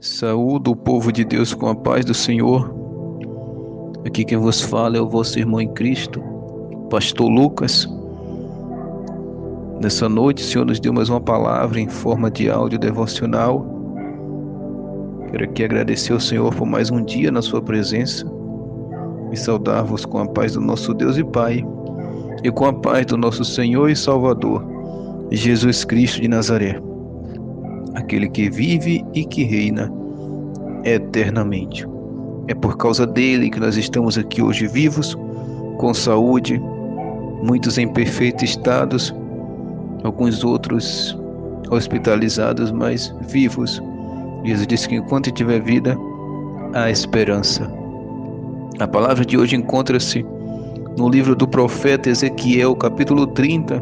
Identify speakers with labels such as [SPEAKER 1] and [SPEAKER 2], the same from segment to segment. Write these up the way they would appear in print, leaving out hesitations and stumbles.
[SPEAKER 1] Saúdo o povo de Deus com a paz do Senhor. Aqui quem vos fala é o vosso irmão em Cristo, Pastor Lucas. Nessa noite, o Senhor nos deu mais uma palavra em forma de áudio devocional. Quero aqui agradecer ao Senhor por mais um dia na sua presença e saudar-vos com a paz do nosso Deus e Pai e com a paz do nosso Senhor e Salvador, Jesus Cristo de Nazaré, aquele que vive e que reina eternamente. É por causa dele que nós estamos aqui hoje vivos, com saúde, muitos em perfeito estado, alguns outros hospitalizados, mas vivos. Jesus disse que enquanto tiver vida, há esperança. A palavra de hoje encontra-se no livro do profeta Ezequiel, capítulo 30,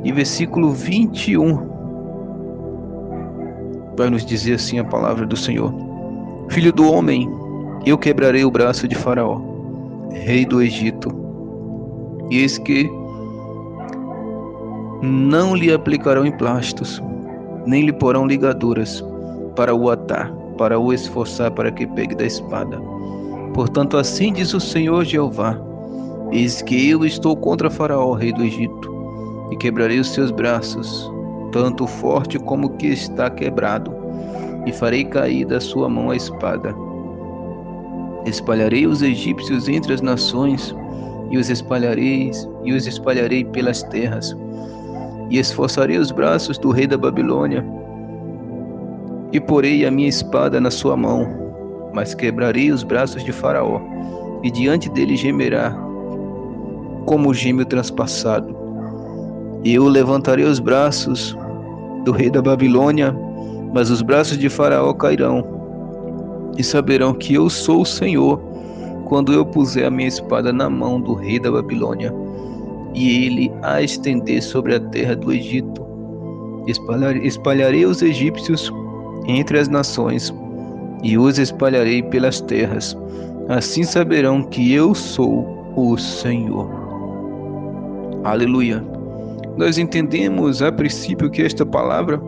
[SPEAKER 1] e versículo 21. Vai nos dizer assim a palavra do Senhor: Filho do homem, eu quebrarei o braço de Faraó, rei do Egito, e eis que não lhe aplicarão emplastos, nem lhe porão ligaduras para o atar, para o esforçar para que pegue da espada. Portanto, assim diz o Senhor Jeová: eis que eu estou contra Faraó, rei do Egito, e quebrarei os seus braços, tanto o forte como o que está quebrado, e farei cair da sua mão a espada. Espalharei os egípcios entre as nações, e os espalharei pelas terras, e esforçarei os braços do rei da Babilônia, e porei a minha espada na sua mão, mas quebrarei os braços de Faraó, e diante dele gemerá, como geme o transpassado. E eu levantarei os braços do rei da Babilônia, mas os braços de Faraó cairão, e saberão que eu sou o Senhor, quando eu puser a minha espada na mão do rei da Babilônia, e ele a estender sobre a terra do Egito. Espalharei os egípcios entre as nações, e os espalharei pelas terras. Assim saberão que eu sou o Senhor. Aleluia. Nós entendemos a princípio que esta palavra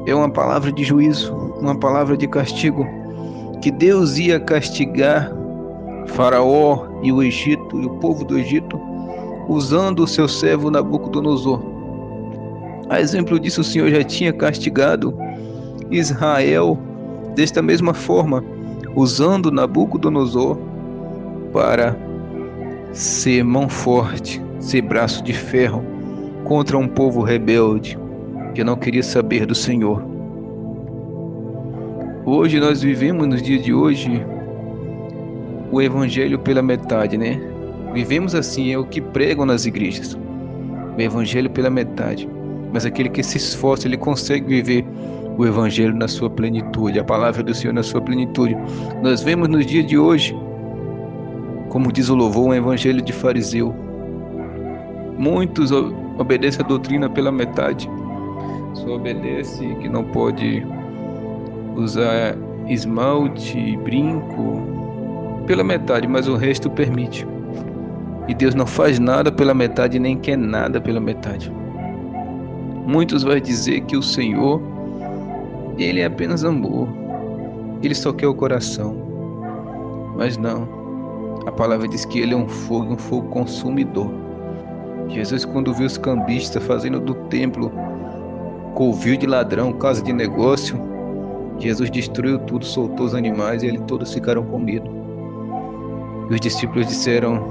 [SPEAKER 1] é uma palavra de juízo, uma palavra de castigo, que Deus ia castigar Faraó e o Egito, e o povo do Egito, usando o seu servo Nabucodonosor. A exemplo disso, o Senhor já tinha castigado Israel desta mesma forma, usando Nabucodonosor para ser mão forte, ser braço de ferro contra um povo rebelde que não queria saber do Senhor. Hoje nós vivemos, nos dias de hoje, o evangelho pela metade, né? Vivemos assim, é o que pregam nas igrejas, o evangelho pela metade. Mas aquele que se esforça, ele consegue viver o evangelho na sua plenitude, a palavra do Senhor na sua plenitude. Nós vemos nos dias de hoje, como diz o louvor, um evangelho de fariseu. Muitos obedecem a doutrina pela metade, só obedece que não pode usar esmalte, brinco, pela metade, mas o resto permite. E Deus não faz nada pela metade, nem quer nada pela metade. Muitos vão dizer que o Senhor, Ele é apenas amor, Ele só quer o coração. Mas não, a palavra diz que Ele é um fogo consumidor. Jesus, quando viu os cambistas fazendo do templo covil de ladrão, casa de negócio, Jesus destruiu tudo, soltou os animais e eles todos ficaram com medo. E os discípulos disseram,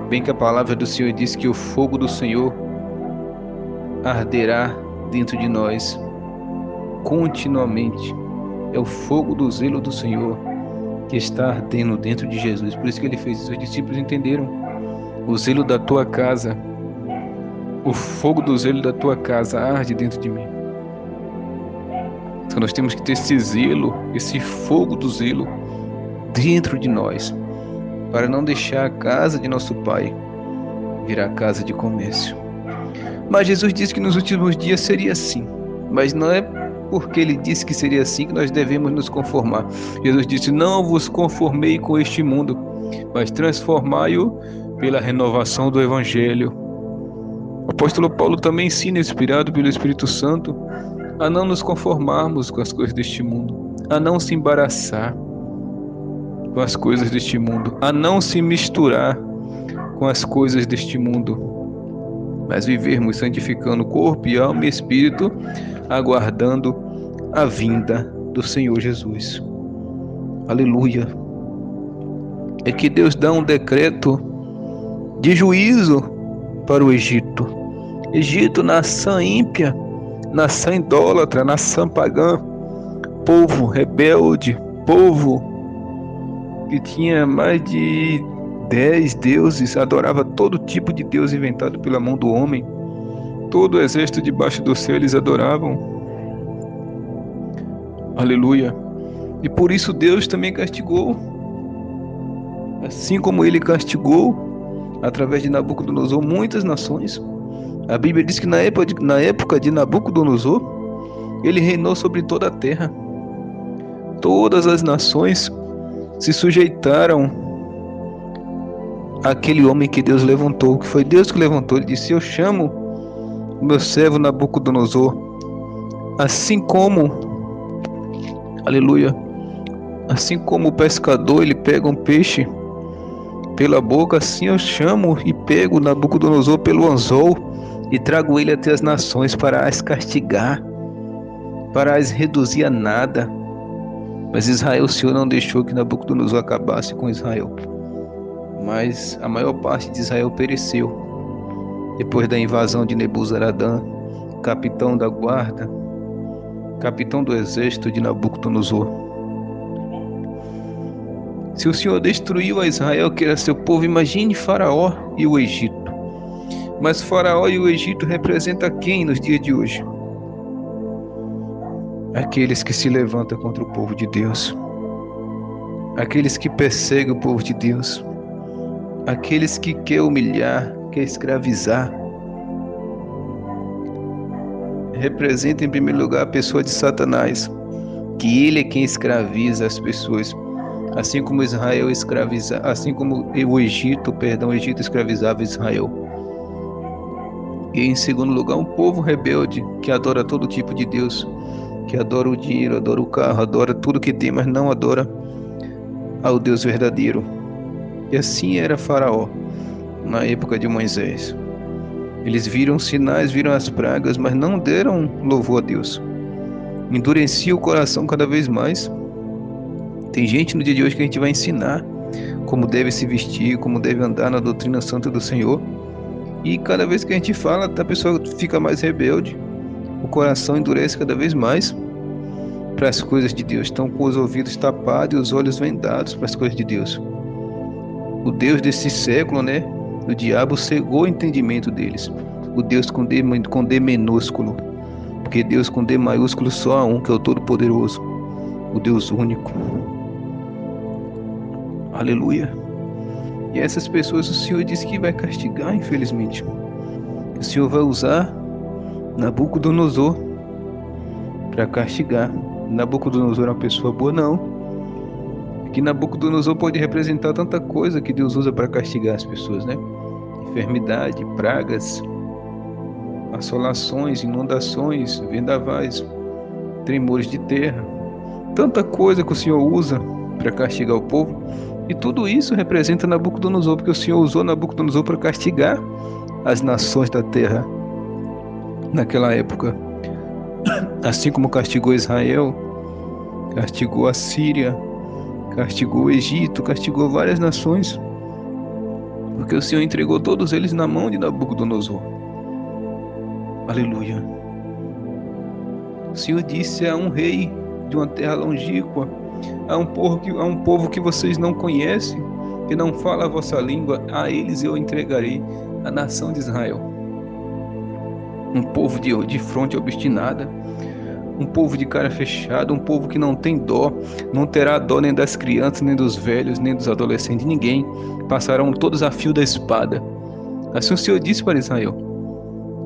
[SPEAKER 1] bem que a palavra do Senhor diz que o fogo do Senhor arderá dentro de nós continuamente. É o fogo do zelo do Senhor que está ardendo dentro de Jesus. Por isso que ele fez isso. Os discípulos entenderam: o zelo da tua casa, o fogo do zelo da tua casa arde dentro de mim. Então nós temos que ter esse zelo, esse fogo do zelo dentro de nós, para não deixar a casa de nosso Pai virar casa de comércio. Mas Jesus disse que nos últimos dias seria assim. Mas não é porque Ele disse que seria assim que nós devemos nos conformar. Jesus disse: não vos conformei com este mundo, mas transformai-o pela renovação do Evangelho. O apóstolo Paulo também ensina, inspirado pelo Espírito Santo, a não nos conformarmos com as coisas deste mundo, a não se embaraçar com as coisas deste mundo, a não se misturar com as coisas deste mundo, mas vivermos santificando corpo e alma e espírito, aguardando a vinda do Senhor Jesus. Aleluia. É que Deus dá um decreto de juízo para o Egito. Egito, nação ímpia, nação idólatra, nação pagã, povo rebelde, povo que tinha mais de 10 deuses, adorava todo tipo de deus inventado pela mão do homem. Todo o exército debaixo do céu eles adoravam. Aleluia. E por isso Deus também castigou. Assim como ele castigou, através de Nabucodonosor, muitas nações. A Bíblia diz que na época de Nabucodonosor, ele reinou sobre toda a terra. Todas as nações se sujeitaram àquele homem que Deus levantou, que foi Deus que levantou. Ele disse: eu chamo o meu servo Nabucodonosor, assim como, aleluia, assim como o pescador ele pega um peixe pela boca, assim eu chamo e pego Nabucodonosor pelo anzol e trago ele até as nações para as castigar, para as reduzir a nada. Mas Israel, o Senhor não deixou que Nabucodonosor acabasse com Israel. Mas a maior parte de Israel pereceu depois da invasão de Nebuzaradã, capitão da guarda, capitão do exército de Nabucodonosor. Se o Senhor destruiu a Israel, que era seu povo, imagine Faraó e o Egito. Mas Faraó e o Egito representam quem nos dias de hoje? Aqueles que se levantam contra o povo de Deus, aqueles que perseguem o povo de Deus, aqueles que querem humilhar, querem escravizar. Representa em primeiro lugar a pessoa de Satanás, que ele é quem escraviza as pessoas, assim como Israel escraviza, assim como o Egito escravizava Israel. E em segundo lugar, um povo rebelde que adora todo tipo de Deus, que adora o dinheiro, adora o carro, adora tudo que tem, mas não adora ao Deus verdadeiro. E assim era Faraó na época de Moisés. Eles viram sinais, viram as pragas, mas não deram louvor a Deus. Endureciam o coração cada vez mais. Tem gente no dia de hoje que a gente vai ensinar como deve se vestir, como deve andar na doutrina santa do Senhor. E cada vez que a gente fala, a pessoa fica mais rebelde. O coração endurece cada vez mais para as coisas de Deus. Estão com os ouvidos tapados e os olhos vendados para as coisas de Deus. O Deus desse século, né? O diabo cegou o entendimento deles. O Deus com D minúsculo. Porque Deus com D maiúsculo só há um, que é o Todo-Poderoso. O Deus único. Aleluia. E essas pessoas o Senhor disse que vai castigar, infelizmente. O Senhor vai usar Nabucodonosor para castigar. Nabucodonosor é uma pessoa boa? Não. Que Nabucodonosor pode representar tanta coisa que Deus usa para castigar as pessoas, né? Enfermidade, pragas, assolações, inundações, vendavais, tremores de terra. Tanta coisa que o Senhor usa para castigar o povo. E tudo isso representa Nabucodonosor, porque o Senhor usou Nabucodonosor para castigar as nações da terra naquela época. Assim como castigou Israel, castigou a Síria, castigou o Egito, castigou várias nações, porque o Senhor entregou todos eles na mão de Nabucodonosor. Aleluia. O Senhor disse a um rei de uma terra longínqua, a um povo que vocês não conhecem, que não fala a vossa língua, a eles eu entregarei a nação de Israel. Um povo de fronte obstinada, um povo de cara fechada, um povo que não tem dó, não terá dó nem das crianças, nem dos velhos, nem dos adolescentes, ninguém, passarão todos a fio da espada. Assim o Senhor disse para Israel: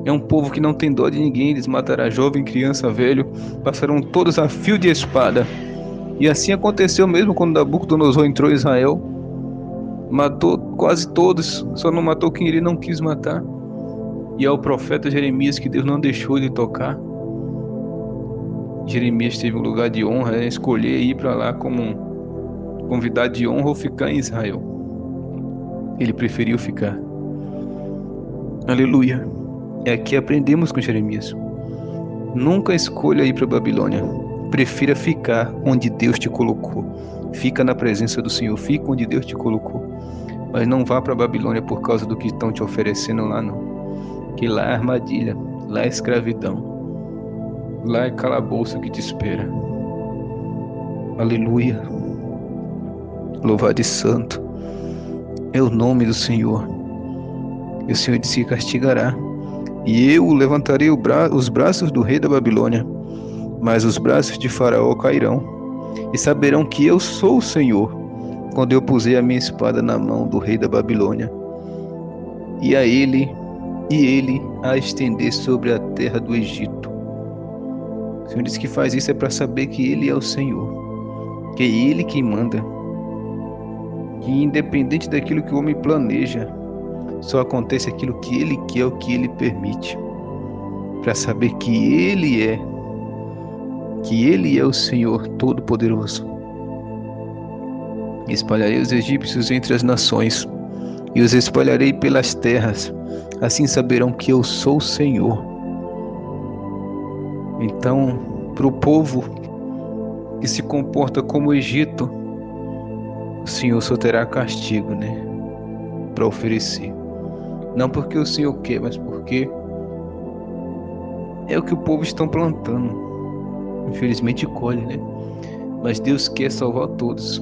[SPEAKER 1] é um povo que não tem dó de ninguém, eles matará jovem, criança, velho, passarão todos a fio de espada. E assim aconteceu mesmo quando Nabucodonosor entrou em Israel, matou quase todos, só não matou quem ele não quis matar. E ao profeta Jeremias que Deus não deixou ele tocar. Jeremias teve um lugar de honra, escolher ir para lá como um convidado de honra ou ficar em Israel. Ele preferiu ficar. Aleluia. É aqui aprendemos com Jeremias. Nunca escolha ir para a Babilônia. Prefira ficar onde Deus te colocou. Fica na presença do Senhor. Fica onde Deus te colocou. Mas não vá para a Babilônia por causa do que estão te oferecendo lá, não. Que lá é armadilha. Lá é escravidão. Lá é calabouço que te espera. Aleluia. Louvado e santo é o nome do Senhor. E o Senhor disse que castigará. E eu levantarei os braços do rei da Babilônia, mas os braços de Faraó cairão. E saberão que eu sou o Senhor, quando eu pusei a minha espada na mão do rei da Babilônia, e ele a estender sobre a terra do Egito. O Senhor diz que faz isso para saber que Ele é o Senhor, que é Ele quem manda, que independente daquilo que o homem planeja, só acontece aquilo que Ele quer, o que Ele permite, para saber que Ele é o Senhor Todo-Poderoso. Espalharei os egípcios entre as nações, e os espalharei pelas terras, assim saberão que eu sou o Senhor. Então, para o povo que se comporta como o Egito, o Senhor só terá castigo, para oferecer. Não porque o Senhor quer, mas porque é o que o povo está plantando. Infelizmente colhe, Mas Deus quer salvar todos.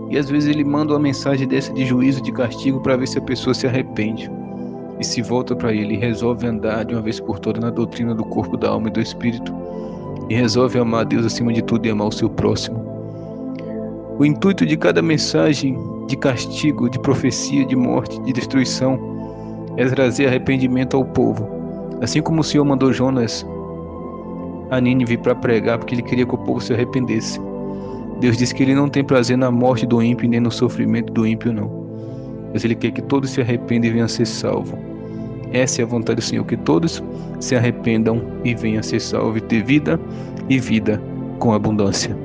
[SPEAKER 1] E às vezes Ele manda uma mensagem dessa de juízo, de castigo, para ver se a pessoa se arrepende e se volta para Ele, e resolve andar de uma vez por todas na doutrina do corpo, da alma e do espírito, e resolve amar a Deus acima de tudo e amar o seu próximo. O intuito de cada mensagem de castigo, de profecia, de morte, de destruição, é trazer arrependimento ao povo. Assim como o Senhor mandou Jonas a Nínive para pregar, porque Ele queria que o povo se arrependesse. Deus disse que Ele não tem prazer na morte do ímpio, nem no sofrimento do ímpio, não. Mas Ele quer que todos se arrependam e venham a ser salvos. Essa é a vontade do Senhor, que todos se arrependam e venham a ser salvos, e ter vida e vida com abundância.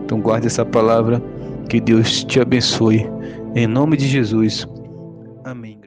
[SPEAKER 1] Então guarde essa palavra, que Deus te abençoe. Em nome de Jesus. Amém.